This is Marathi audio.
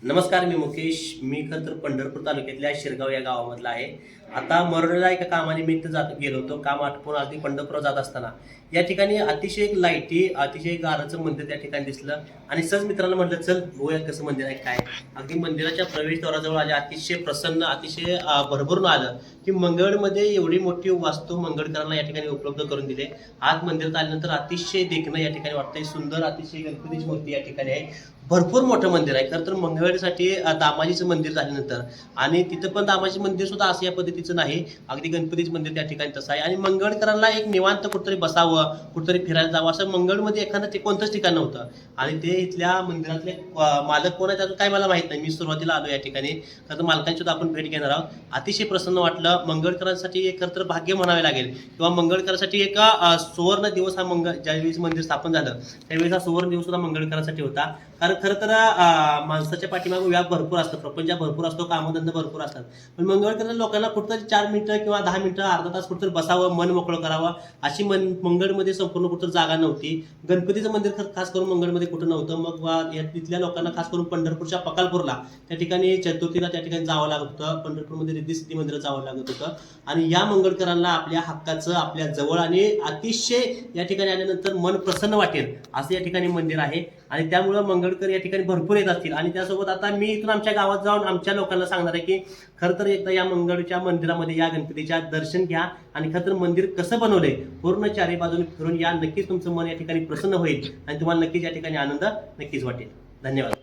नमस्कार, मी मुकेश. मी खरं तर पंढरपूर तालुक्यातल्या शिरगाव या गावामधला आहे. आता मरोडला एका कामानिमित्त गेलो होतो. काम आटपून अगदी पंढरपूर जात असताना या ठिकाणी अतिशय एक लाईटी, अतिशय गाराचं मंदिर त्या ठिकाणी दिसलं आणि सहज मित्रांना म्हटलं, चल बघूया कसं मंदिर आहे काय. अगदी मंदिराच्या प्रवेशद्वाराजवळ आले, अतिशय प्रसन्न, अतिशय भरभरून आलं की मंगळमध्ये एवढी मोठी वास्तू मंगळकरांना या ठिकाणी उपलब्ध करून दिले. आज मंदिरात आल्यानंतर अतिशय देखणं या ठिकाणी वाटतंय, सुंदर अतिशय गणपतीची मूर्ती या ठिकाणी आहे. भरपूर मोठं मंदिर आहे. खरं तर मंगळवेढीसाठी दामाजीचं मंदिर झाल्यानंतर आणि तिथं पण दामाजी मंदिर सुद्धा असं या पद्धतीचं नाही, अगदी गणपतीचं मंदिर त्या ठिकाणी तसं आहे. आणि मंगळकरांना एक निवांत कुठतरी बसावं, कुठतरी फिरायला जावं, असं मंगळमध्ये एखादं कोणतंच ठिकाण नव्हतं. आणि ते इथल्या मंदिरातले मालक कोण आहे त्याचं काय मला माहित नाही. मी सुरुवातीला आलो या ठिकाणी, खरं तर मालकांची सुद्धा आपण भेट घेणार आहोत. अतिशय प्रसन्न वाटलं. मंगळकरांसाठी एक खरं तर भाग्य म्हणावे लागेल किंवा मंगळकरांसाठी एक सुवर्ण दिवस हा ज्यावेळेस मंदिर स्थापन झालं त्यावेळेस हा सुवर्ण दिवस सुद्धा मंगळकरांसाठी होता. कारण खरं तर माणसाच्या पाठीमागे व्याप भरपूर असतं, प्रपंच भरपूर असतो, कामधंदा भरपूर असतात. पण मंगळकर लोकांना कुठंतरी 4 मिनिटं किंवा 10 मिनिटं अर्धा तास कुठंतरी बसावं, मन मोकळं करावं अशी मंगळमध्ये संपूर्ण कुठं जागा नव्हती. गणपतीचं मंदिर खास करून मंगळमध्ये कुठं नव्हतं. मग तिथल्या लोकांना खास करून पंढरपूरच्या पकालपूरला त्या ठिकाणी चतुर्थीला त्या ठिकाणी जावं लागत होतं. पंढरपूरमध्ये रिद्धी सिद्धी मंदिरात जावं लागत होतं. आणि या मंगळकरांना आपल्या हक्काचं, आपल्या जवळ आणि अतिशय या ठिकाणी आल्यानंतर मन प्रसन्न वाटेल असं या ठिकाणी मंदिर आहे. आणि त्यामुळं मंगळकर या ठिकाणी भरपूर येत असतील. आणि त्यासोबत आता मी इथून आमच्या गावात जाऊन आमच्या लोकांना सांगणार आहे की खरं तर एकदा या मंगळच्या मंदिरामध्ये या गणपतीच्या दर्शन घ्या आणि खरं तर मंदिर कसं बनवलंय पूर्ण चारी बाजूने फिरून या. नक्कीच तुमचं मन या ठिकाणी प्रसन्न होईल आणि तुम्हाला नक्कीच या ठिकाणी आनंद नक्कीच वाटेल. धन्यवाद.